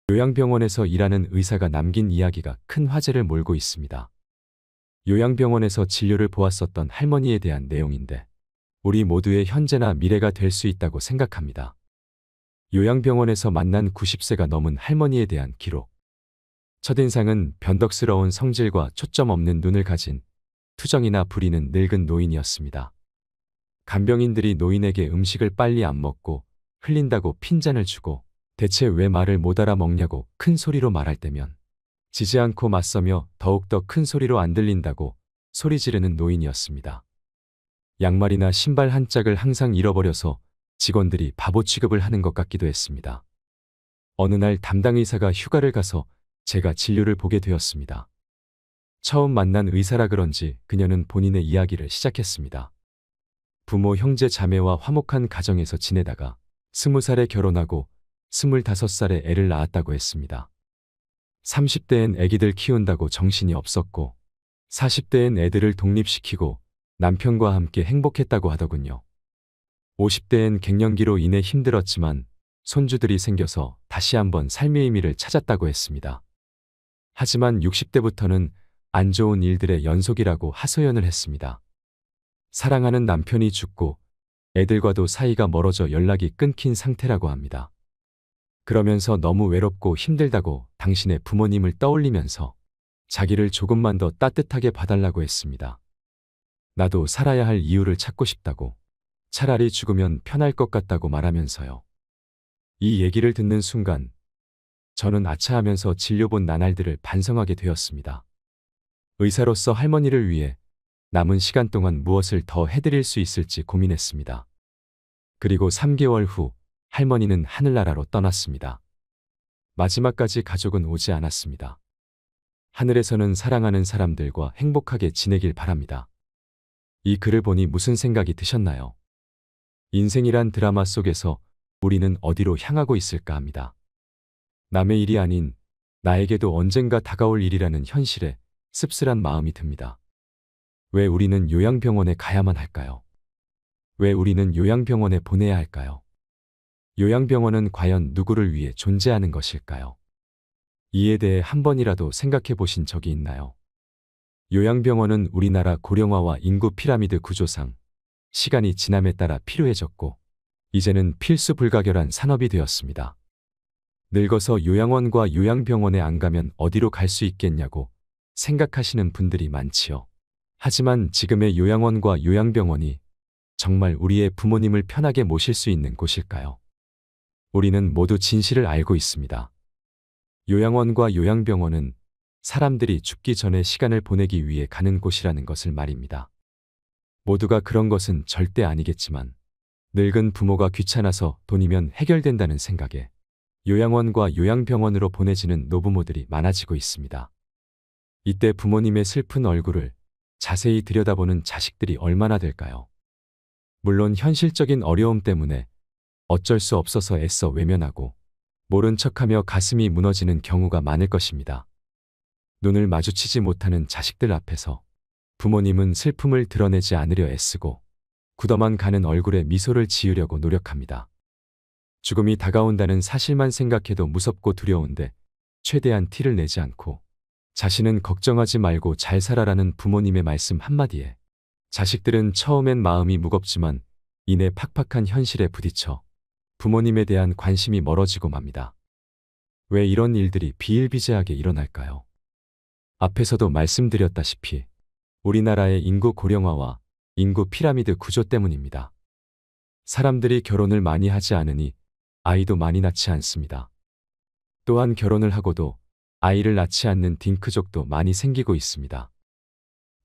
요양병원에서 일하는 의사가 남긴 이야기가 큰 화제를 몰고 있습니다. 요양병원에서 진료를 보았었던 할머니에 대한 내용인데 우리 모두의 현재나 미래가 될 수 있다고 생각합니다. 요양병원에서 만난 90세가 넘은 할머니에 대한 기록. 첫인상은 변덕스러운 성질과 초점 없는 눈을 가진 투정이나 부리는 늙은 노인이었습니다. 간병인들이 노인에게 음식을 빨리 안 먹고 흘린다고 핀잔을 주고 대체 왜 말을 못 알아먹냐고 큰 소리로 말할 때면 지지 않고 맞서며 더욱더 큰 소리로 안 들린다고 소리 지르는 노인이었습니다. 양말이나 신발 한 짝을 항상 잃어버려서 직원들이 바보 취급을 하는 것 같기도 했습니다. 어느 날 담당 의사가 휴가를 가서 제가 진료를 보게 되었습니다. 처음 만난 의사라 그런지 그녀는 본인의 이야기를 시작했습니다. 부모, 형제, 자매와 화목한 가정에서 지내다가 20살에 결혼하고 25살에 애를 낳았다고 했습니다. 30대엔 애기들 키운다고 정신이 없었고 40대엔 애들을 독립시키고 남편과 함께 행복했다고 하더군요. 50대엔 갱년기로 인해 힘들었지만 손주들이 생겨서 다시 한번 삶의 의미를 찾았다고 했습니다. 하지만 60대부터는 안 좋은 일들의 연속이라고 하소연을 했습니다. 사랑하는 남편이 죽고 애들과도 사이가 멀어져 연락이 끊긴 상태라고 합니다. 그러면서 너무 외롭고 힘들다고 당신의 부모님을 떠올리면서 자기를 조금만 더 따뜻하게 봐달라고 했습니다. 나도 살아야 할 이유를 찾고 싶다고, 차라리 죽으면 편할 것 같다고 말하면서요. 이 얘기를 듣는 순간 저는 아차하면서 진료본 나날들을 반성하게 되었습니다. 의사로서 할머니를 위해 남은 시간 동안 무엇을 더 해드릴 수 있을지 고민했습니다. 그리고 3개월 후 할머니는 하늘나라로 떠났습니다. 마지막까지 가족은 오지 않았습니다. 하늘에서는 사랑하는 사람들과 행복하게 지내길 바랍니다. 이 글을 보니 무슨 생각이 드셨나요? 인생이란 드라마 속에서 우리는 어디로 향하고 있을까 합니다. 남의 일이 아닌 나에게도 언젠가 다가올 일이라는 현실에 씁쓸한 마음이 듭니다. 왜 우리는 요양병원에 가야만 할까요? 왜 우리는 요양병원에 보내야 할까요? 요양병원은 과연 누구를 위해 존재하는 것일까요? 이에 대해 한 번이라도 생각해 보신 적이 있나요? 요양병원은 우리나라 고령화와 인구 피라미드 구조상 시간이 지남에 따라 필요해졌고 이제는 필수 불가결한 산업이 되었습니다. 늙어서 요양원과 요양병원에 안 가면 어디로 갈 수 있겠냐고 생각하시는 분들이 많지요. 하지만 지금의 요양원과 요양병원이 정말 우리의 부모님을 편하게 모실 수 있는 곳일까요? 우리는 모두 진실을 알고 있습니다. 요양원과 요양병원은 사람들이 죽기 전에 시간을 보내기 위해 가는 곳이라는 것을 말입니다. 모두가 그런 것은 절대 아니겠지만 늙은 부모가 귀찮아서 돈이면 해결된다는 생각에 요양원과 요양병원으로 보내지는 노부모들이 많아지고 있습니다. 이때 부모님의 슬픈 얼굴을 자세히 들여다보는 자식들이 얼마나 될까요? 물론 현실적인 어려움 때문에 어쩔 수 없어서 애써 외면하고 모른 척하며 가슴이 무너지는 경우가 많을 것입니다. 눈을 마주치지 못하는 자식들 앞에서 부모님은 슬픔을 드러내지 않으려 애쓰고 굳어만 가는 얼굴에 미소를 지으려고 노력합니다. 죽음이 다가온다는 사실만 생각해도 무섭고 두려운데 최대한 티를 내지 않고 자신은 걱정하지 말고 잘 살아라는 부모님의 말씀 한마디에 자식들은 처음엔 마음이 무겁지만 이내 팍팍한 현실에 부딪혀 부모님에 대한 관심이 멀어지고 맙니다. 왜 이런 일들이 비일비재하게 일어날까요? 앞에서도 말씀드렸다시피 우리나라의 인구 고령화와 인구 피라미드 구조 때문입니다. 사람들이 결혼을 많이 하지 않으니 아이도 많이 낳지 않습니다. 또한 결혼을 하고도 아이를 낳지 않는 딩크족도 많이 생기고 있습니다.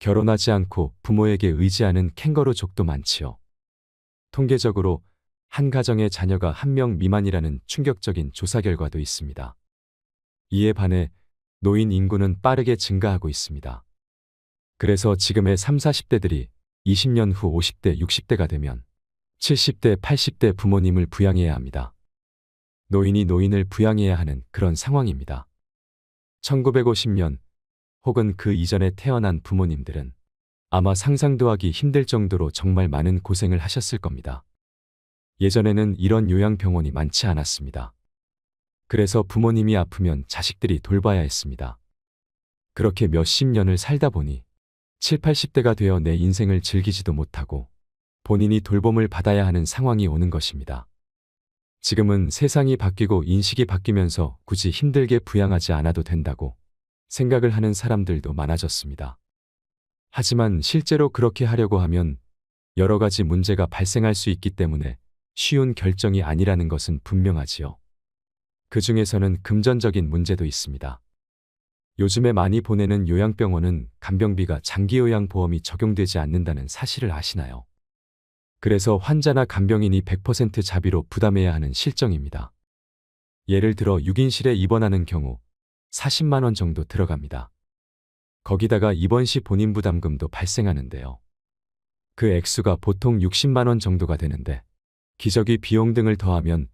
결혼하지 않고 부모에게 의지하는 캥거루족도 많지요. 통계적으로 한 가정의 자녀가 1명 미만이라는 충격적인 조사 결과도 있습니다. 이에 반해 노인 인구는 빠르게 증가하고 있습니다. 그래서 지금의 30, 40대들이 20년 후 50대, 60대가 되면 70대, 80대 부모님을 부양해야 합니다. 노인이 노인을 부양해야 하는 그런 상황입니다. 1950년 혹은 그 이전에 태어난 부모님들은 아마 상상도 하기 힘들 정도로 정말 많은 고생을 하셨을 겁니다. 예전에는 이런 요양병원이 많지 않았습니다. 그래서 부모님이 아프면 자식들이 돌봐야 했습니다. 그렇게 몇십 년을 살다 보니 7, 80대가 되어 내 인생을 즐기지도 못하고 본인이 돌봄을 받아야 하는 상황이 오는 것입니다. 지금은 세상이 바뀌고 인식이 바뀌면서 굳이 힘들게 부양하지 않아도 된다고 생각을 하는 사람들도 많아졌습니다. 하지만 실제로 그렇게 하려고 하면 여러 가지 문제가 발생할 수 있기 때문에 쉬운 결정이 아니라는 것은 분명하지요. 그 중에서는 금전적인 문제도 있습니다. 요즘에 많이 보내는 요양병원은 간병비가 장기요양보험이 적용되지 않는다는 사실을 아시나요? 그래서 환자나 간병인이 100% 자비로 부담해야 하는 실정입니다. 예를 들어 6인실에 입원하는 경우 40만 원 정도 들어갑니다. 거기다가 입원 시 본인 부담금도 발생하는데요. 그 액수가 보통 60만 원 정도가 되는데 기저귀 비용 등을 더하면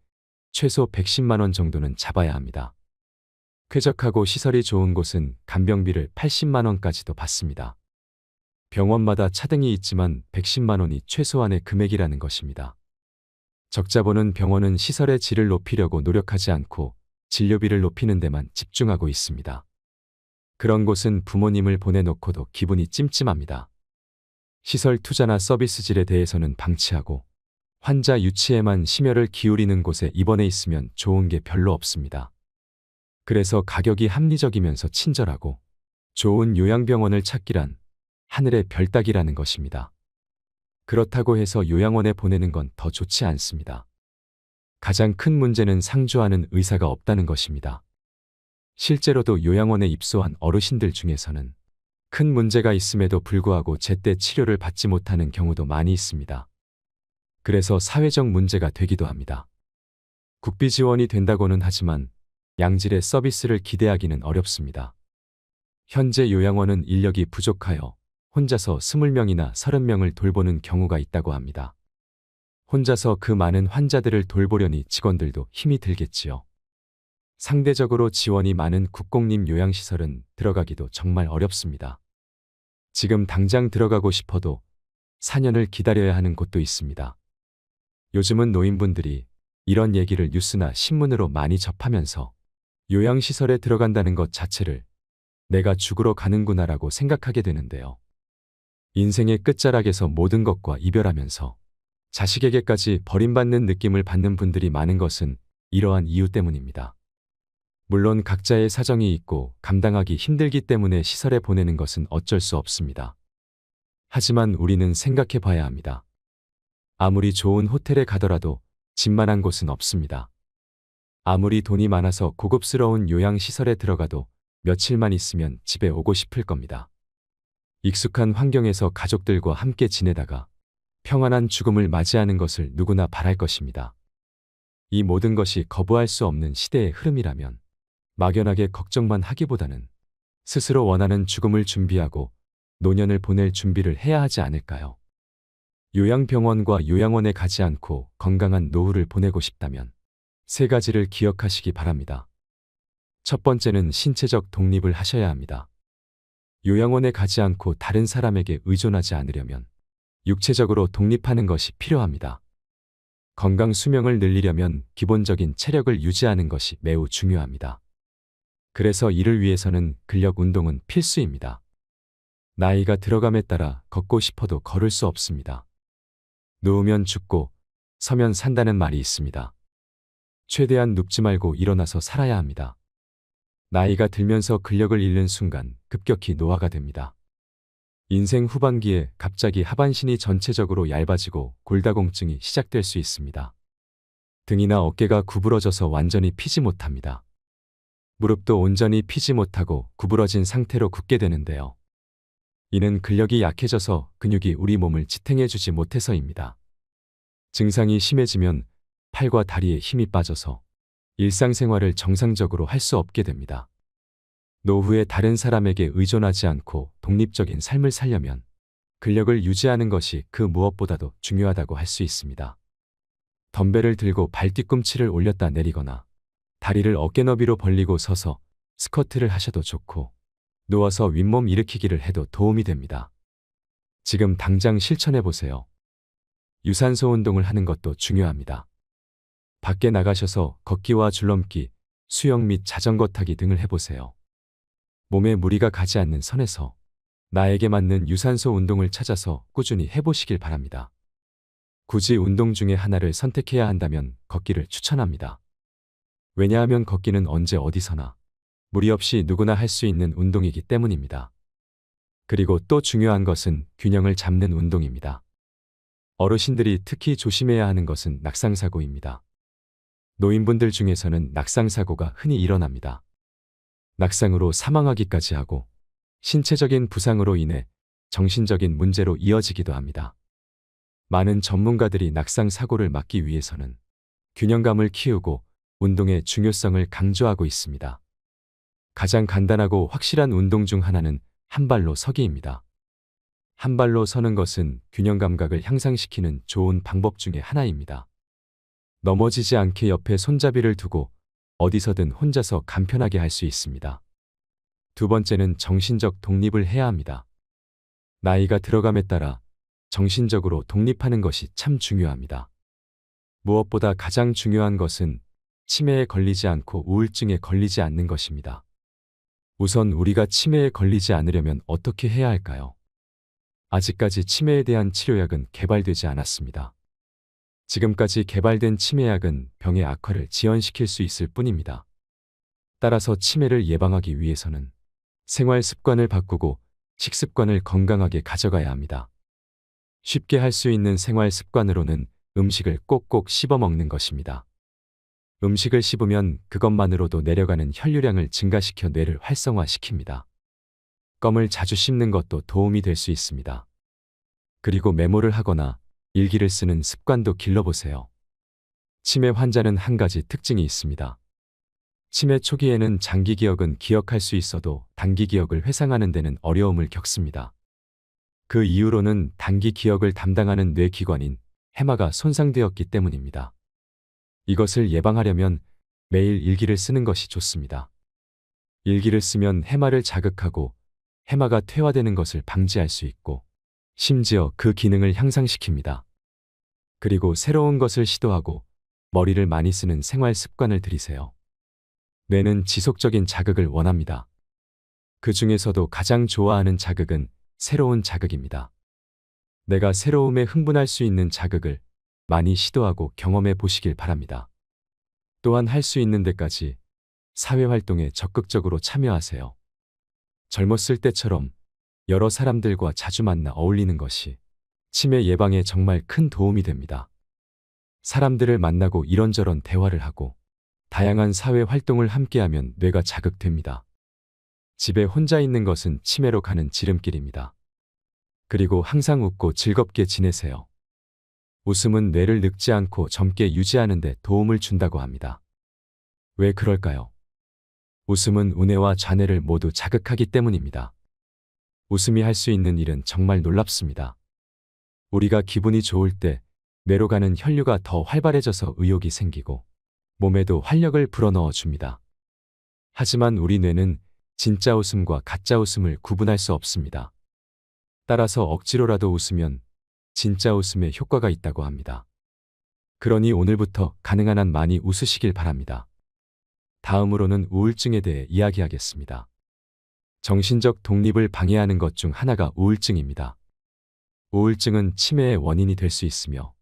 최소 110만 원 정도는 잡아야 합니다. 쾌적하고 시설이 좋은 곳은 간병비를 80만 원까지도 받습니다. 병원마다 차등이 있지만 110만 원이 최소한의 금액이라는 것입니다. 적자보는 병원은 시설의 질을 높이려고 노력하지 않고 진료비를 높이는 데만 집중하고 있습니다. 그런 곳은 부모님을 보내놓고도 기분이 찜찜합니다. 시설 투자나 서비스 질에 대해서는 방치하고 환자 유치에만 심혈을 기울이는 곳에 입원해 있으면 좋은 게 별로 없습니다. 그래서 가격이 합리적이면서 친절하고 좋은 요양병원을 찾기란 하늘의 별 따기라는 것입니다. 그렇다고 해서 요양원에 보내는 건 더 좋지 않습니다. 가장 큰 문제는 상주하는 의사가 없다는 것입니다. 실제로도 요양원에 입소한 어르신들 중에서는 큰 문제가 있음에도 불구하고 제때 치료를 받지 못하는 경우도 많이 있습니다. 그래서 사회적 문제가 되기도 합니다. 국비 지원이 된다고는 하지만 양질의 서비스를 기대하기는 어렵습니다. 현재 요양원은 인력이 부족하여 혼자서 20명이나 30명을 돌보는 경우가 있다고 합니다. 혼자서 그 많은 환자들을 돌보려니 직원들도 힘이 들겠지요. 상대적으로 지원이 많은 국공립 요양시설은 들어가기도 정말 어렵습니다. 지금 당장 들어가고 싶어도 4년을 기다려야 하는 곳도 있습니다. 요즘은 노인분들이 이런 얘기를 뉴스나 신문으로 많이 접하면서 요양시설에 들어간다는 것 자체를 내가 죽으러 가는구나라고 생각하게 되는데요. 인생의 끝자락에서 모든 것과 이별하면서 자식에게까지 버림받는 느낌을 받는 분들이 많은 것은 이러한 이유 때문입니다. 물론 각자의 사정이 있고 감당하기 힘들기 때문에 시설에 보내는 것은 어쩔 수 없습니다. 하지만 우리는 생각해 봐야 합니다. 아무리 좋은 호텔에 가더라도 집만한 곳은 없습니다. 아무리 돈이 많아서 고급스러운 요양시설에 들어가도 며칠만 있으면 집에 오고 싶을 겁니다. 익숙한 환경에서 가족들과 함께 지내다가 평안한 죽음을 맞이하는 것을 누구나 바랄 것입니다. 이 모든 것이 거부할 수 없는 시대의 흐름이라면 막연하게 걱정만 하기보다는 스스로 원하는 죽음을 준비하고 노년을 보낼 준비를 해야 하지 않을까요? 요양병원과 요양원에 가지 않고 건강한 노후를 보내고 싶다면 3가지를 기억하시기 바랍니다. 첫 번째는 신체적 독립을 하셔야 합니다. 요양원에 가지 않고 다른 사람에게 의존하지 않으려면 육체적으로 독립하는 것이 필요합니다. 건강 수명을 늘리려면 기본적인 체력을 유지하는 것이 매우 중요합니다. 그래서 이를 위해서는 근력 운동은 필수입니다. 나이가 들어감에 따라 걷고 싶어도 걸을 수 없습니다. 누우면 죽고 서면 산다는 말이 있습니다. 최대한 눕지 말고 일어나서 살아야 합니다. 나이가 들면서 근력을 잃는 순간 급격히 노화가 됩니다. 인생 후반기에 갑자기 하반신이 전체적으로 얇아지고 골다공증이 시작될 수 있습니다. 등이나 어깨가 구부러져서 완전히 피지 못합니다. 무릎도 온전히 피지 못하고 구부러진 상태로 굳게 되는데요. 이는 근력이 약해져서 근육이 우리 몸을 지탱해주지 못해서입니다. 증상이 심해지면 팔과 다리에 힘이 빠져서 일상생활을 정상적으로 할 수 없게 됩니다. 노후에 다른 사람에게 의존하지 않고 독립적인 삶을 살려면 근력을 유지하는 것이 그 무엇보다도 중요하다고 할 수 있습니다. 덤벨을 들고 발 뒤꿈치를 올렸다 내리거나 다리를 어깨 너비로 벌리고 서서 스쿼트를 하셔도 좋고 누워서 윗몸 일으키기를 해도 도움이 됩니다. 지금 당장 실천해 보세요. 유산소 운동을 하는 것도 중요합니다. 밖에 나가셔서 걷기와 줄넘기, 수영 및 자전거 타기 등을 해보세요. 몸에 무리가 가지 않는 선에서 나에게 맞는 유산소 운동을 찾아서 꾸준히 해보시길 바랍니다. 굳이 운동 중에 하나를 선택해야 한다면 걷기를 추천합니다. 왜냐하면 걷기는 언제 어디서나 무리 없이 누구나 할 수 있는 운동이기 때문입니다. 그리고 또 중요한 것은 균형을 잡는 운동입니다. 어르신들이 특히 조심해야 하는 것은 낙상사고입니다. 노인분들 중에서는 낙상사고가 흔히 일어납니다. 낙상으로 사망하기까지 하고 신체적인 부상으로 인해 정신적인 문제로 이어지기도 합니다. 많은 전문가들이 낙상사고를 막기 위해서는 균형감을 키우고 운동의 중요성을 강조하고 있습니다. 가장 간단하고 확실한 운동 중 하나는 한 발로 서기입니다. 한 발로 서는 것은 균형 감각을 향상시키는 좋은 방법 중에 하나입니다. 넘어지지 않게 옆에 손잡이를 두고 어디서든 혼자서 간편하게 할 수 있습니다. 두 번째는 정신적 독립을 해야 합니다. 나이가 들어감에 따라 정신적으로 독립하는 것이 참 중요합니다. 무엇보다 가장 중요한 것은 치매에 걸리지 않고 우울증에 걸리지 않는 것입니다. 우선 우리가 치매에 걸리지 않으려면 어떻게 해야 할까요? 아직까지 치매에 대한 치료약은 개발되지 않았습니다. 지금까지 개발된 치매약은 병의 악화를 지연시킬 수 있을 뿐입니다. 따라서 치매를 예방하기 위해서는 생활 습관을 바꾸고 식습관을 건강하게 가져가야 합니다. 쉽게 할 수 있는 생활 습관으로는 음식을 꼭꼭 씹어 먹는 것입니다. 음식을 씹으면 그것만으로도 내려가는 혈류량을 증가시켜 뇌를 활성화시킵니다. 껌을 자주 씹는 것도 도움이 될 수 있습니다. 그리고 메모를 하거나 일기를 쓰는 습관도 길러보세요. 치매 환자는 한 가지 특징이 있습니다. 치매 초기에는 장기 기억은 기억할 수 있어도 단기 기억을 회상하는 데는 어려움을 겪습니다. 그 이유로는 단기 기억을 담당하는 뇌기관인 해마가 손상되었기 때문입니다. 이것을 예방하려면 매일 일기를 쓰는 것이 좋습니다. 일기를 쓰면 해마를 자극하고 해마가 퇴화되는 것을 방지할 수 있고 심지어 그 기능을 향상시킵니다. 그리고 새로운 것을 시도하고 머리를 많이 쓰는 생활 습관을 들이세요. 뇌는 지속적인 자극을 원합니다. 그 중에서도 가장 좋아하는 자극은 새로운 자극입니다. 내가 새로움에 흥분할 수 있는 자극을 많이 시도하고 경험해 보시길 바랍니다. 또한 할 수 있는 데까지 사회활동에 적극적으로 참여하세요. 젊었을 때처럼 여러 사람들과 자주 만나 어울리는 것이 치매 예방에 정말 큰 도움이 됩니다. 사람들을 만나고 이런저런 대화를 하고 다양한 사회 활동을 함께하면 뇌가 자극됩니다. 집에 혼자 있는 것은 치매로 가는 지름길입니다. 그리고 항상 웃고 즐겁게 지내세요. 웃음은 뇌를 늙지 않고 젊게 유지하는 데 도움을 준다고 합니다. 왜 그럴까요? 웃음은 우뇌와 좌뇌를 모두 자극하기 때문입니다. 웃음이 할 수 있는 일은 정말 놀랍습니다. 우리가 기분이 좋을 때 뇌로 가는 혈류가 더 활발해져서 의욕이 생기고 몸에도 활력을 불어넣어 줍니다. 하지만 우리 뇌는 진짜 웃음과 가짜 웃음을 구분할 수 없습니다. 따라서 억지로라도 웃으면 진짜 웃음에 효과가 있다고 합니다. 그러니 오늘부터 가능한 한 많이 웃으시길 바랍니다. 다음으로는 우울증에 대해 이야기하겠습니다. 정신적 독립을 방해하는 것 중 하나가 우울증입니다. 우울증은 치매의 원인이 될 수 있으며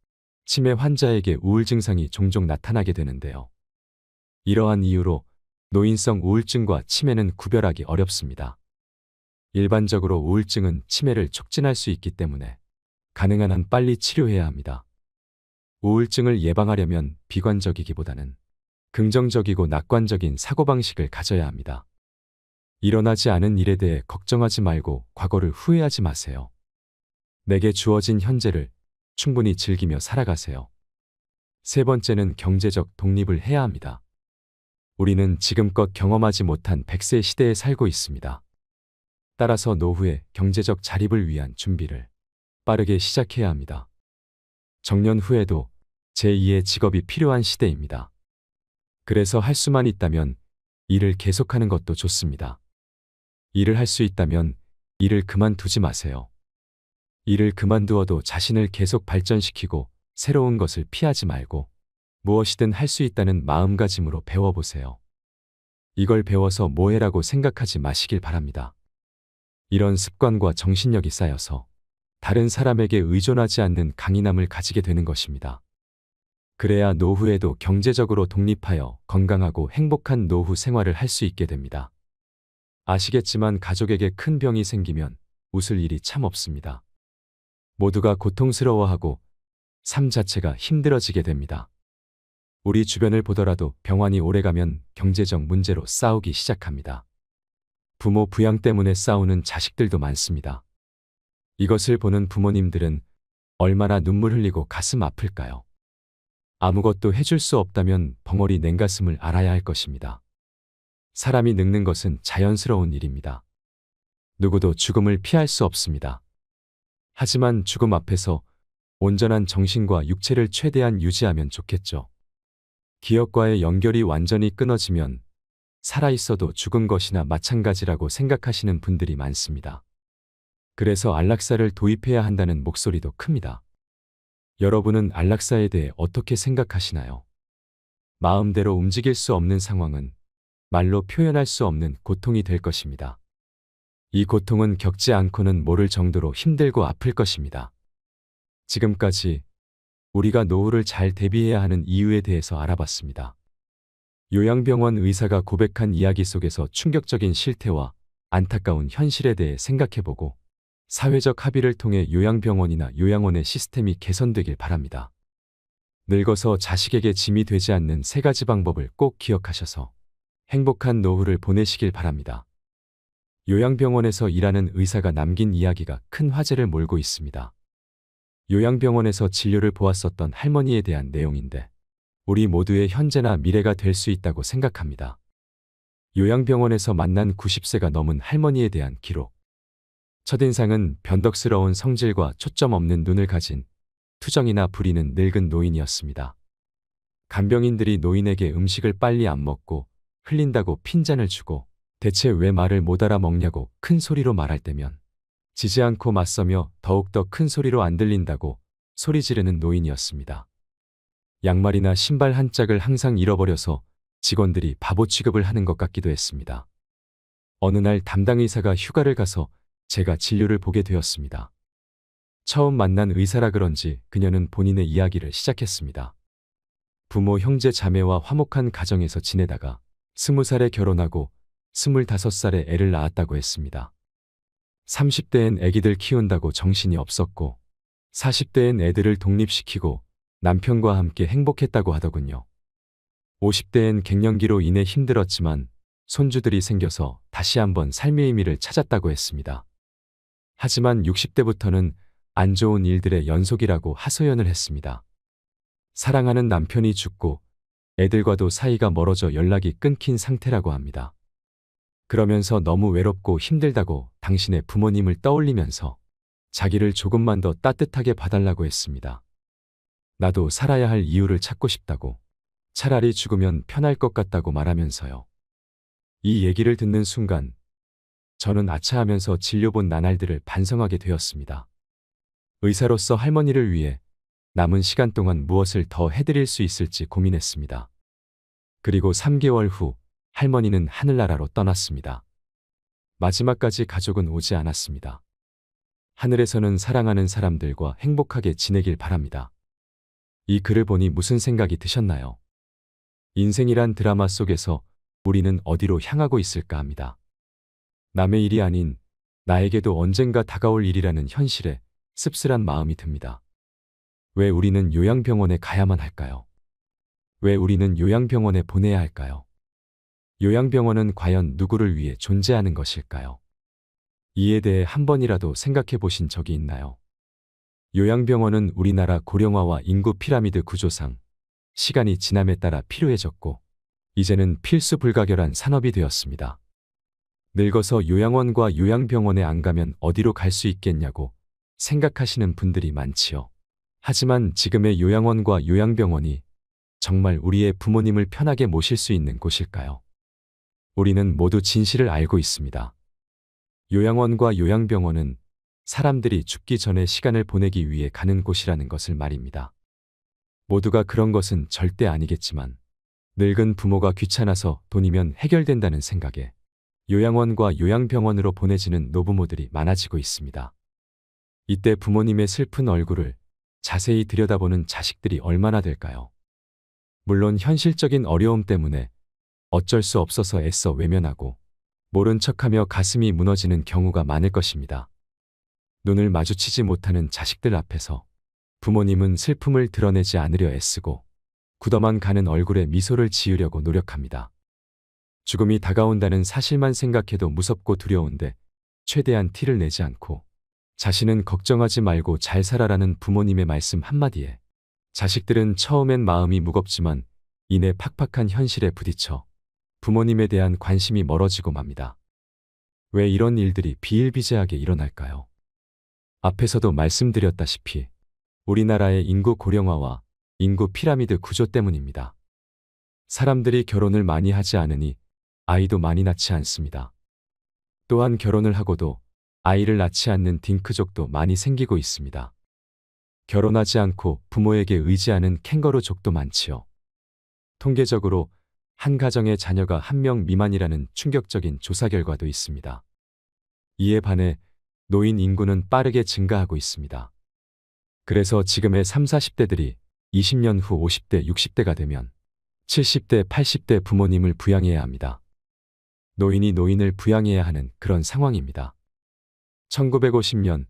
치매 환자에게 우울 증상이 종종 나타나게 되는데요. 이러한 이유로 노인성 우울증과 치매는 구별하기 어렵습니다. 일반적으로 우울증은 치매를 촉진할 수 있기 때문에 가능한 한 빨리 치료해야 합니다. 우울증을 예방하려면 비관적이기보다는 긍정적이고 낙관적인 사고방식을 가져야 합니다. 일어나지 않은 일에 대해 걱정하지 말고 과거를 후회하지 마세요. 내게 주어진 현재를 충분히 즐기며 살아가세요. 세 번째는 경제적 독립을 해야 합니다. 우리는 지금껏 경험하지 못한 100세 시대에 살고 있습니다. 따라서 노후의 경제적 자립을 위한 준비를 빠르게 시작해야 합니다. 정년 후에도 제2의 직업이 필요한 시대입니다. 그래서 할 수만 있다면 일을 계속하는 것도 좋습니다. 일을 할 수 있다면 일을 그만두지 마세요. 일을 그만두어도 자신을 계속 발전시키고 새로운 것을 피하지 말고 무엇이든 할 수 있다는 마음가짐으로 배워보세요. 이걸 배워서 뭐해라고 생각하지 마시길 바랍니다. 이런 습관과 정신력이 쌓여서 다른 사람에게 의존하지 않는 강인함을 가지게 되는 것입니다. 그래야 노후에도 경제적으로 독립하여 건강하고 행복한 노후 생활을 할 수 있게 됩니다. 아시겠지만 가족에게 큰 병이 생기면 웃을 일이 참 없습니다. 모두가 고통스러워하고 삶 자체가 힘들어지게 됩니다. 우리 주변을 보더라도 병환이 오래가면 경제적 문제로 싸우기 시작합니다. 부모 부양 때문에 싸우는 자식들도 많습니다. 이것을 보는 부모님들은 얼마나 눈물 흘리고 가슴 아플까요? 아무것도 해줄 수 없다면 벙어리 냉가슴을 알아야 할 것입니다. 사람이 늙는 것은 자연스러운 일입니다. 누구도 죽음을 피할 수 없습니다. 하지만 죽음 앞에서 온전한 정신과 육체를 최대한 유지하면 좋겠죠. 기억과의 연결이 완전히 끊어지면 살아있어도 죽은 것이나 마찬가지라고 생각하시는 분들이 많습니다. 그래서 안락사를 도입해야 한다는 목소리도 큽니다. 여러분은 안락사에 대해 어떻게 생각하시나요? 마음대로 움직일 수 없는 상황은 말로 표현할 수 없는 고통이 될 것입니다. 이 고통은 겪지 않고는 모를 정도로 힘들고 아플 것입니다. 지금까지 우리가 노후를 잘 대비해야 하는 이유에 대해서 알아봤습니다. 요양병원 의사가 고백한 이야기 속에서 충격적인 실태와 안타까운 현실에 대해 생각해보고 사회적 합의를 통해 요양병원이나 요양원의 시스템이 개선되길 바랍니다. 늙어서 자식에게 짐이 되지 않는 3가지 방법을 꼭 기억하셔서 행복한 노후를 보내시길 바랍니다. 요양병원에서 일하는 의사가 남긴 이야기가 큰 화제를 몰고 있습니다. 요양병원에서 진료를 보았었던 할머니에 대한 내용인데 우리 모두의 현재나 미래가 될 수 있다고 생각합니다. 요양병원에서 만난 90세가 넘은 할머니에 대한 기록. 첫인상은 변덕스러운 성질과 초점 없는 눈을 가진 투정이나 부리는 늙은 노인이었습니다. 간병인들이 노인에게 음식을 빨리 안 먹고 흘린다고 핀잔을 주고 대체 왜 말을 못 알아먹냐고 큰 소리로 말할 때면 지지 않고 맞서며 더욱더 큰 소리로 안 들린다고 소리 지르는 노인이었습니다. 양말이나 신발 한 짝을 항상 잃어버려서 직원들이 바보 취급을 하는 것 같기도 했습니다. 어느 날 담당 의사가 휴가를 가서 제가 진료를 보게 되었습니다. 처음 만난 의사라 그런지 그녀는 본인의 이야기를 시작했습니다. 부모, 형제, 자매와 화목한 가정에서 지내다가 20살에 결혼하고 25살에 애를 낳았다고 했습니다. 30대엔 애기들 키운다고 정신이 없었고 40대엔 애들을 독립시키고 남편과 함께 행복했다고 하더군요. 50대엔 갱년기로 인해 힘들었지만 손주들이 생겨서 다시 한번 삶의 의미를 찾았다고 했습니다. 하지만 60대부터는 안 좋은 일들의 연속이라고 하소연을 했습니다. 사랑하는 남편이 죽고 애들과도 사이가 멀어져 연락이 끊긴 상태라고 합니다. 그러면서 너무 외롭고 힘들다고 당신의 부모님을 떠올리면서 자기를 조금만 더 따뜻하게 봐달라고 했습니다. 나도 살아야 할 이유를 찾고 싶다고, 차라리 죽으면 편할 것 같다고 말하면서요. 이 얘기를 듣는 순간 저는 아차하면서 진료본 나날들을 반성하게 되었습니다. 의사로서 할머니를 위해 남은 시간 동안 무엇을 더 해드릴 수 있을지 고민했습니다. 그리고 3개월 후 할머니는 하늘나라로 떠났습니다. 마지막까지 가족은 오지 않았습니다. 하늘에서는 사랑하는 사람들과 행복하게 지내길 바랍니다. 이 글을 보니 무슨 생각이 드셨나요? 인생이란 드라마 속에서 우리는 어디로 향하고 있을까 합니다. 남의 일이 아닌 나에게도 언젠가 다가올 일이라는 현실에 씁쓸한 마음이 듭니다. 왜 우리는 요양병원에 가야만 할까요? 왜 우리는 요양병원에 보내야 할까요? 요양병원은 과연 누구를 위해 존재하는 것일까요? 이에 대해 한 번이라도 생각해 보신 적이 있나요? 요양병원은 우리나라 고령화와 인구 피라미드 구조상 시간이 지남에 따라 필요해졌고 이제는 필수 불가결한 산업이 되었습니다. 늙어서 요양원과 요양병원에 안 가면 어디로 갈 수 있겠냐고 생각하시는 분들이 많지요. 하지만 지금의 요양원과 요양병원이 정말 우리의 부모님을 편하게 모실 수 있는 곳일까요? 우리는 모두 진실을 알고 있습니다. 요양원과 요양병원은 사람들이 죽기 전에 시간을 보내기 위해 가는 곳이라는 것을 말입니다. 모두가 그런 것은 절대 아니겠지만 늙은 부모가 귀찮아서 돈이면 해결된다는 생각에 요양원과 요양병원으로 보내지는 노부모들이 많아지고 있습니다. 이때 부모님의 슬픈 얼굴을 자세히 들여다보는 자식들이 얼마나 될까요? 물론 현실적인 어려움 때문에 어쩔 수 없어서 애써 외면하고 모른 척하며 가슴이 무너지는 경우가 많을 것입니다. 눈을 마주치지 못하는 자식들 앞에서 부모님은 슬픔을 드러내지 않으려 애쓰고 굳어만 가는 얼굴에 미소를 지으려고 노력합니다. 죽음이 다가온다는 사실만 생각해도 무섭고 두려운데 최대한 티를 내지 않고 자신은 걱정하지 말고 잘 살아라는 부모님의 말씀 한마디에 자식들은 처음엔 마음이 무겁지만 이내 팍팍한 현실에 부딪혀 부모님에 대한 관심이 멀어지고 맙니다. 왜 이런 일들이 비일비재하게 일어날까요? 앞에서도 말씀드렸다시피 우리나라의 인구 고령화와 인구 피라미드 구조 때문입니다. 사람들이 결혼을 많이 하지 않으니 아이도 많이 낳지 않습니다. 또한 결혼을 하고도 아이를 낳지 않는 딩크족도 많이 생기고 있습니다. 결혼하지 않고 부모에게 의지하는 캥거루족도 많지요. 통계적으로 한 가정의 자녀가 1명 미만이라는 충격적인 조사 결과도 있습니다. 이에 반해 노인 인구는 빠르게 증가하고 있습니다. 그래서 지금의 30, 40대들이 20년 후 50대, 60대가 되면 70대, 80대 부모님을 부양해야 합니다. 노인이 노인을 부양해야 하는 그런 상황입니다. 1950년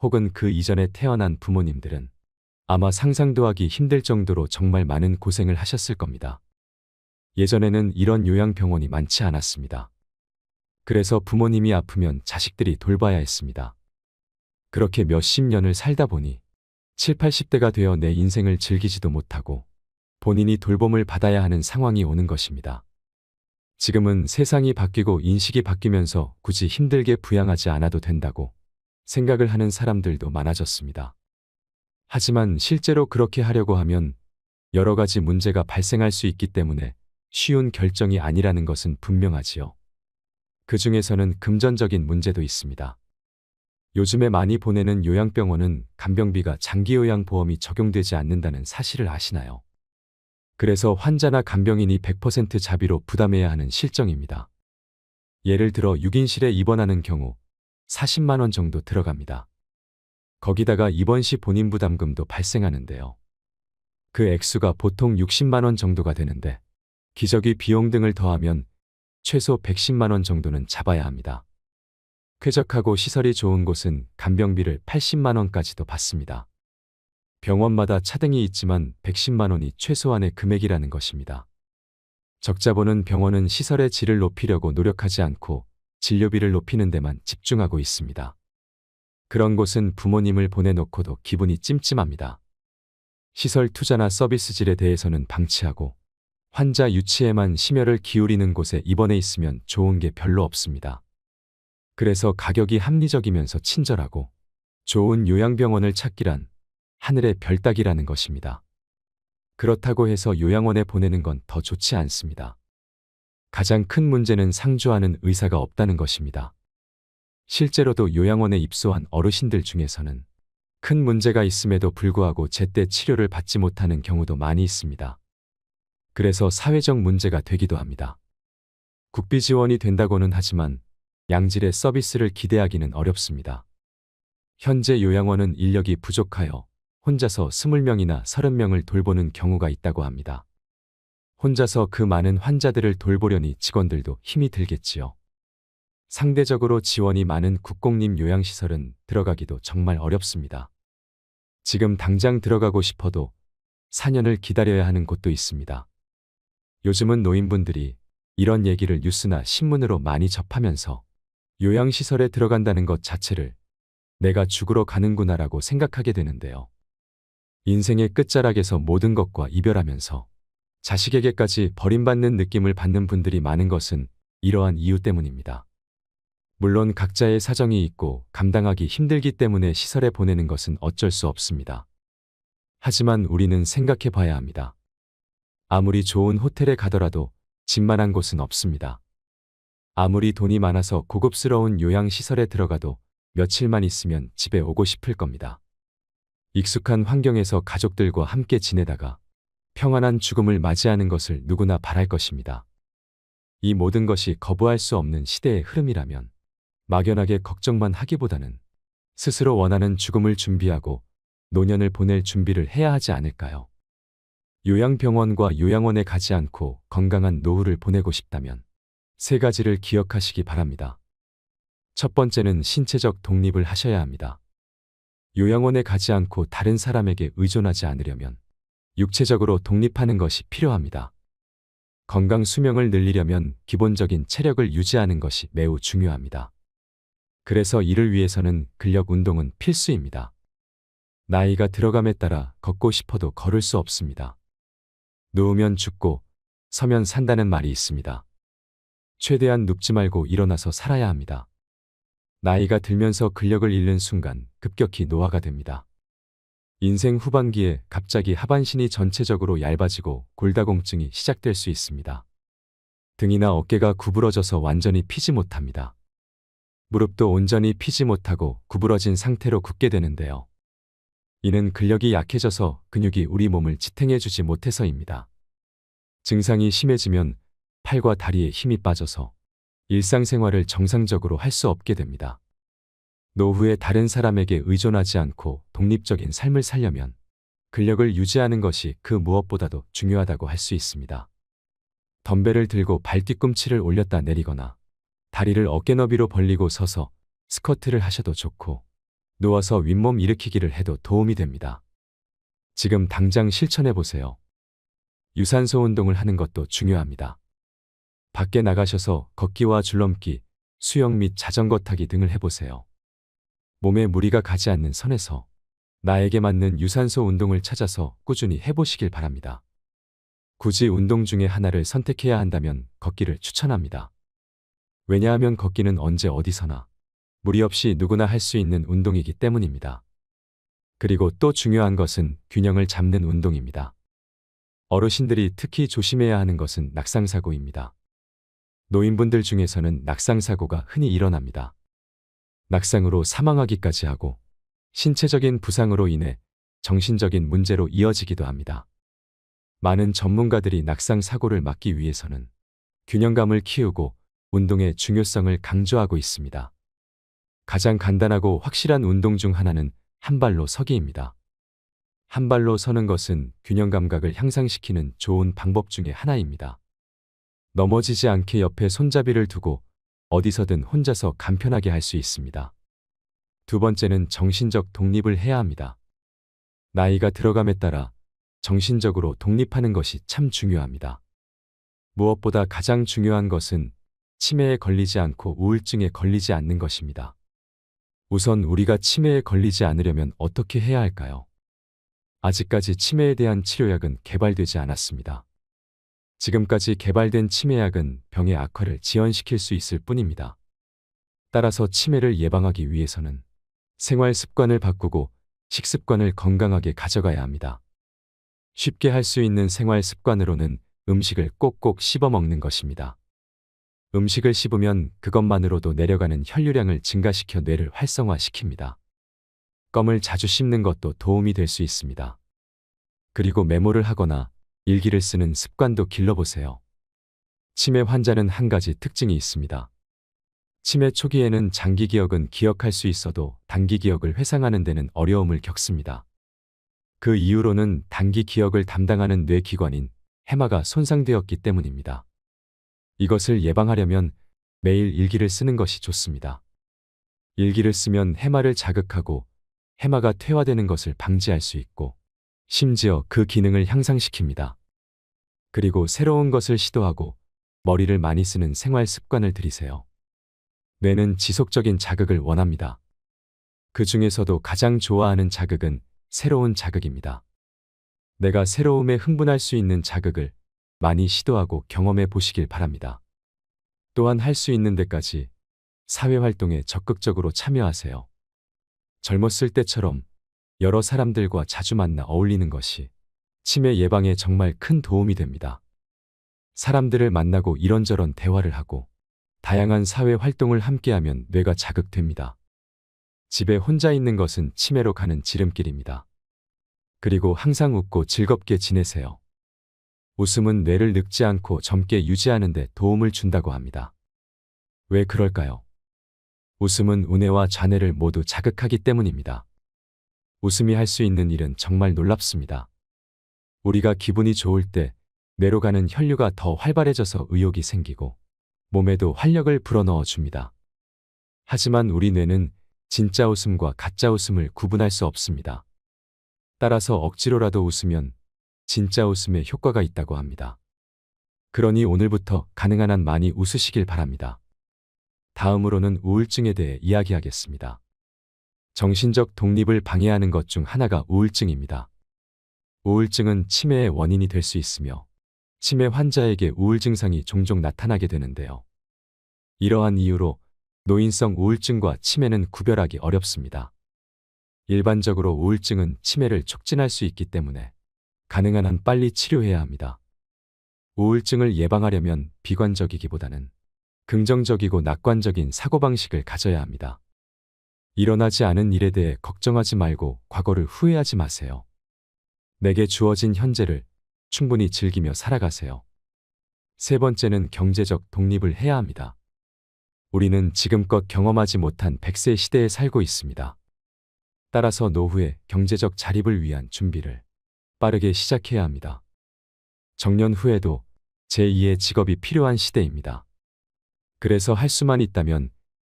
혹은 그 이전에 태어난 부모님들은 아마 상상도 하기 힘들 정도로 정말 많은 고생을 하셨을 겁니다. 예전에는 이런 요양병원이 많지 않았습니다. 그래서 부모님이 아프면 자식들이 돌봐야 했습니다. 그렇게 몇십 년을 살다 보니 7, 80대가 되어 내 인생을 즐기지도 못하고 본인이 돌봄을 받아야 하는 상황이 오는 것입니다. 지금은 세상이 바뀌고 인식이 바뀌면서 굳이 힘들게 부양하지 않아도 된다고 생각을 하는 사람들도 많아졌습니다. 하지만 실제로 그렇게 하려고 하면 여러 가지 문제가 발생할 수 있기 때문에 쉬운 결정이 아니라는 것은 분명하지요. 그 중에서는 금전적인 문제도 있습니다. 요즘에 많이 보내는 요양병원은 간병비가 장기요양보험이 적용되지 않는다는 사실을 아시나요? 그래서 환자나 간병인이 100% 자비로 부담해야 하는 실정입니다. 예를 들어 6인실에 입원하는 경우 40만 원 정도 들어갑니다. 거기다가 입원 시 본인 부담금도 발생하는데요. 그 액수가 보통 60만 원 정도가 되는데 기저귀 비용 등을 더하면 최소 110만 원 정도는 잡아야 합니다. 쾌적하고 시설이 좋은 곳은 간병비를 80만 원까지도 받습니다. 병원마다 차등이 있지만 110만 원이 최소한의 금액이라는 것입니다. 적자 보는 병원은 시설의 질을 높이려고 노력하지 않고 진료비를 높이는 데만 집중하고 있습니다. 그런 곳은 부모님을 보내놓고도 기분이 찜찜합니다. 시설 투자나 서비스 질에 대해서는 방치하고 환자 유치에만 심혈을 기울이는 곳에 입원해 있으면 좋은 게 별로 없습니다. 그래서 가격이 합리적이면서 친절하고 좋은 요양병원을 찾기란 하늘의 별 따기라는 것입니다. 그렇다고 해서 요양원에 보내는 건 더 좋지 않습니다. 가장 큰 문제는 상주하는 의사가 없다는 것입니다. 실제로도 요양원에 입소한 어르신들 중에서는 큰 문제가 있음에도 불구하고 제때 치료를 받지 못하는 경우도 많이 있습니다. 그래서 사회적 문제가 되기도 합니다. 국비 지원이 된다고는 하지만 양질의 서비스를 기대하기는 어렵습니다. 현재 요양원은 인력이 부족하여 혼자서 20명이나 30명을 돌보는 경우가 있다고 합니다. 혼자서 그 많은 환자들을 돌보려니 직원들도 힘이 들겠지요. 상대적으로 지원이 많은 국공립 요양시설은 들어가기도 정말 어렵습니다. 지금 당장 들어가고 싶어도 4년을 기다려야 하는 곳도 있습니다. 요즘은 노인분들이 이런 얘기를 뉴스나 신문으로 많이 접하면서 요양시설에 들어간다는 것 자체를 내가 죽으러 가는구나라고 생각하게 되는데요. 인생의 끝자락에서 모든 것과 이별하면서 자식에게까지 버림받는 느낌을 받는 분들이 많은 것은 이러한 이유 때문입니다. 물론 각자의 사정이 있고 감당하기 힘들기 때문에 시설에 보내는 것은 어쩔 수 없습니다. 하지만 우리는 생각해 봐야 합니다. 아무리 좋은 호텔에 가더라도 집만한 곳은 없습니다. 아무리 돈이 많아서 고급스러운 요양시설에 들어가도 며칠만 있으면 집에 오고 싶을 겁니다. 익숙한 환경에서 가족들과 함께 지내다가 평안한 죽음을 맞이하는 것을 누구나 바랄 것입니다. 이 모든 것이 거부할 수 없는 시대의 흐름이라면 막연하게 걱정만 하기보다는 스스로 원하는 죽음을 준비하고 노년을 보낼 준비를 해야 하지 않을까요? 요양병원과 요양원에 가지 않고 건강한 노후를 보내고 싶다면 세 가지를 기억하시기 바랍니다. 첫 번째는 신체적 독립을 하셔야 합니다. 요양원에 가지 않고 다른 사람에게 의존하지 않으려면 육체적으로 독립하는 것이 필요합니다. 건강 수명을 늘리려면 기본적인 체력을 유지하는 것이 매우 중요합니다. 그래서 이를 위해서는 근력 운동은 필수입니다. 나이가 들어감에 따라 걷고 싶어도 걸을 수 없습니다. 누우면 죽고 서면 산다는 말이 있습니다. 최대한 눕지 말고 일어나서 살아야 합니다. 나이가 들면서 근력을 잃는 순간 급격히 노화가 됩니다. 인생 후반기에 갑자기 하반신이 전체적으로 얇아지고 골다공증이 시작될 수 있습니다. 등이나 어깨가 구부러져서 완전히 피지 못합니다. 무릎도 온전히 피지 못하고 구부러진 상태로 굳게 되는데요. 이는 근력이 약해져서 근육이 우리 몸을 지탱해주지 못해서입니다. 증상이 심해지면 팔과 다리에 힘이 빠져서 일상생활을 정상적으로 할 수 없게 됩니다. 노후에 다른 사람에게 의존하지 않고 독립적인 삶을 살려면 근력을 유지하는 것이 그 무엇보다도 중요하다고 할 수 있습니다. 덤벨을 들고 발 뒤꿈치를 올렸다 내리거나 다리를 어깨 너비로 벌리고 서서 스쿼트를 하셔도 좋고 누워서 윗몸 일으키기를 해도 도움이 됩니다. 지금 당장 실천해 보세요. 유산소 운동을 하는 것도 중요합니다. 밖에 나가셔서 걷기와 줄넘기, 수영 및 자전거 타기 등을 해보세요. 몸에 무리가 가지 않는 선에서 나에게 맞는 유산소 운동을 찾아서 꾸준히 해보시길 바랍니다. 굳이 운동 중에 하나를 선택해야 한다면 걷기를 추천합니다. 왜냐하면 걷기는 언제 어디서나 무리 없이 누구나 할 수 있는 운동이기 때문입니다. 그리고 또 중요한 것은 균형을 잡는 운동입니다. 어르신들이 특히 조심해야 하는 것은 낙상사고입니다. 노인분들 중에서는 낙상사고가 흔히 일어납니다. 낙상으로 사망하기까지 하고 신체적인 부상으로 인해 정신적인 문제로 이어지기도 합니다. 많은 전문가들이 낙상사고를 막기 위해서는 균형감을 키우고 운동의 중요성을 강조하고 있습니다. 가장 간단하고 확실한 운동 중 하나는 한 발로 서기입니다. 한 발로 서는 것은 균형 감각을 향상시키는 좋은 방법 중에 하나입니다. 넘어지지 않게 옆에 손잡이를 두고 어디서든 혼자서 간편하게 할 수 있습니다. 두 번째는 정신적 독립을 해야 합니다. 나이가 들어감에 따라 정신적으로 독립하는 것이 참 중요합니다. 무엇보다 가장 중요한 것은 치매에 걸리지 않고 우울증에 걸리지 않는 것입니다. 우선 우리가 치매에 걸리지 않으려면 어떻게 해야 할까요? 아직까지 치매에 대한 치료약은 개발되지 않았습니다. 지금까지 개발된 치매약은 병의 악화를 지연시킬 수 있을 뿐입니다. 따라서 치매를 예방하기 위해서는 생활 습관을 바꾸고 식습관을 건강하게 가져가야 합니다. 쉽게 할 수 있는 생활 습관으로는 음식을 꼭꼭 씹어 먹는 것입니다. 음식을 씹으면 그것만으로도 내려가는 혈류량을 증가시켜 뇌를 활성화시킵니다. 껌을 자주 씹는 것도 도움이 될 수 있습니다. 그리고 메모를 하거나 일기를 쓰는 습관도 길러보세요. 치매 환자는 한 가지 특징이 있습니다. 치매 초기에는 장기 기억은 기억할 수 있어도 단기 기억을 회상하는 데는 어려움을 겪습니다. 그 이유로는 단기 기억을 담당하는 뇌기관인 해마가 손상되었기 때문입니다. 이것을 예방하려면 매일 일기를 쓰는 것이 좋습니다. 일기를 쓰면 해마를 자극하고 해마가 퇴화되는 것을 방지할 수 있고 심지어 그 기능을 향상시킵니다. 그리고 새로운 것을 시도하고 머리를 많이 쓰는 생활 습관을 들이세요. 뇌는 지속적인 자극을 원합니다. 그 중에서도 가장 좋아하는 자극은 새로운 자극입니다. 내가 새로움에 흥분할 수 있는 자극을 많이 시도하고 경험해 보시길 바랍니다. 또한 할 수 있는 데까지 사회활동에 적극적으로 참여하세요. 젊었을 때처럼 여러 사람들과 자주 만나 어울리는 것이 치매 예방에 정말 큰 도움이 됩니다. 사람들을 만나고 이런저런 대화를 하고 다양한 사회 활동을 함께하면 뇌가 자극됩니다. 집에 혼자 있는 것은 치매로 가는 지름길입니다. 그리고 항상 웃고 즐겁게 지내세요. 웃음은 뇌를 늙지 않고 젊게 유지하는 데 도움을 준다고 합니다. 왜 그럴까요? 웃음은 우뇌와 좌뇌를 모두 자극하기 때문입니다. 웃음이 할 수 있는 일은 정말 놀랍습니다. 우리가 기분이 좋을 때 뇌로 가는 혈류가 더 활발해져서 의욕이 생기고 몸에도 활력을 불어넣어 줍니다. 하지만 우리 뇌는 진짜 웃음과 가짜 웃음을 구분할 수 없습니다. 따라서 억지로라도 웃으면 진짜 웃음에 효과가 있다고 합니다. 그러니 오늘부터 가능한 한 많이 웃으시길 바랍니다. 다음으로는 우울증에 대해 이야기하겠습니다. 정신적 독립을 방해하는 것 중 하나가 우울증입니다. 우울증은 치매의 원인이 될 수 있으며 치매 환자에게 우울 증상이 종종 나타나게 되는데요. 이러한 이유로 노인성 우울증과 치매는 구별하기 어렵습니다. 일반적으로 우울증은 치매를 촉진할 수 있기 때문에 가능한 한 빨리 치료해야 합니다. 우울증을 예방하려면 비관적이기보다는 긍정적이고 낙관적인 사고방식을 가져야 합니다. 일어나지 않은 일에 대해 걱정하지 말고 과거를 후회하지 마세요. 내게 주어진 현재를 충분히 즐기며 살아가세요. 세 번째는 경제적 독립을 해야 합니다. 우리는 지금껏 경험하지 못한 100세 시대에 살고 있습니다. 따라서 노후의 경제적 자립을 위한 준비를 빠르게 시작해야 합니다. 정년 후에도 제2의 직업이 필요한 시대입니다. 그래서 할 수만 있다면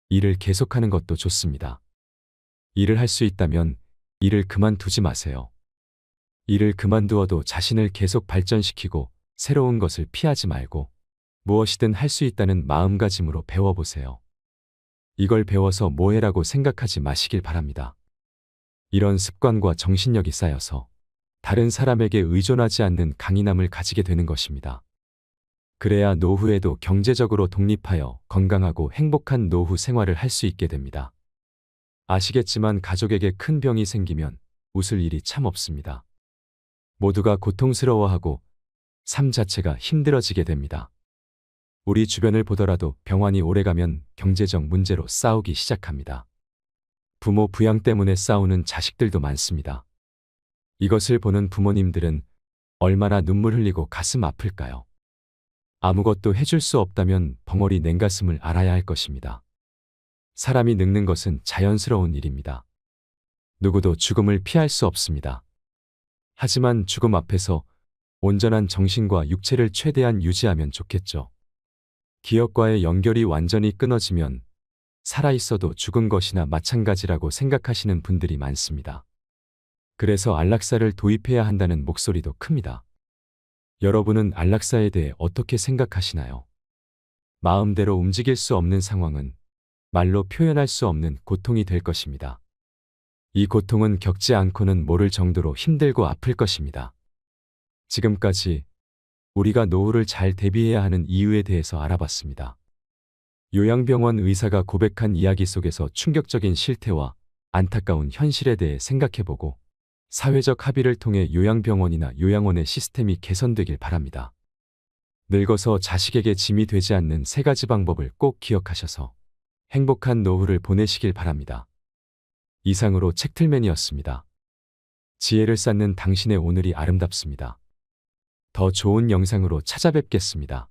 일을 계속하는 것도 좋습니다. 일을 할 수 있다면 일을 그만두지 마세요. 일을 그만두어도 자신을 계속 발전시키고 새로운 것을 피하지 말고 무엇이든 할 수 있다는 마음가짐으로 배워보세요. 이걸 배워서 뭐해라고 생각하지 마시길 바랍니다. 이런 습관과 정신력이 쌓여서 다른 사람에게 의존하지 않는 강인함을 가지게 되는 것입니다. 그래야 노후에도 경제적으로 독립하여 건강하고 행복한 노후 생활을 할 수 있게 됩니다. 아시겠지만 가족에게 큰 병이 생기면 웃을 일이 참 없습니다. 모두가 고통스러워하고 삶 자체가 힘들어지게 됩니다. 우리 주변을 보더라도 병환이 오래가면 경제적 문제로 싸우기 시작합니다. 부모 부양 때문에 싸우는 자식들도 많습니다. 이것을 보는 부모님들은 얼마나 눈물 흘리고 가슴 아플까요? 아무것도 해줄 수 없다면 벙어리 냉가슴을 알아야 할 것입니다. 사람이 늙는 것은 자연스러운 일입니다. 누구도 죽음을 피할 수 없습니다. 하지만 죽음 앞에서 온전한 정신과 육체를 최대한 유지하면 좋겠죠. 기억과의 연결이 완전히 끊어지면 살아있어도 죽은 것이나 마찬가지라고 생각하시는 분들이 많습니다. 그래서 안락사를 도입해야 한다는 목소리도 큽니다. 여러분은 안락사에 대해 어떻게 생각하시나요? 마음대로 움직일 수 없는 상황은 말로 표현할 수 없는 고통이 될 것입니다. 이 고통은 겪지 않고는 모를 정도로 힘들고 아플 것입니다. 지금까지 우리가 노후를 잘 대비해야 하는 이유에 대해서 알아봤습니다. 요양병원 의사가 고백한 이야기 속에서 충격적인 실태와 안타까운 현실에 대해 생각해보고 사회적 합의를 통해 요양병원이나 요양원의 시스템이 개선되길 바랍니다. 늙어서 자식에게 짐이 되지 않는 세 가지 방법을 꼭 기억하셔서 행복한 노후를 보내시길 바랍니다. 이상으로 책틀맨이었습니다. 지혜를 쌓는 당신의 오늘이 아름답습니다. 더 좋은 영상으로 찾아뵙겠습니다.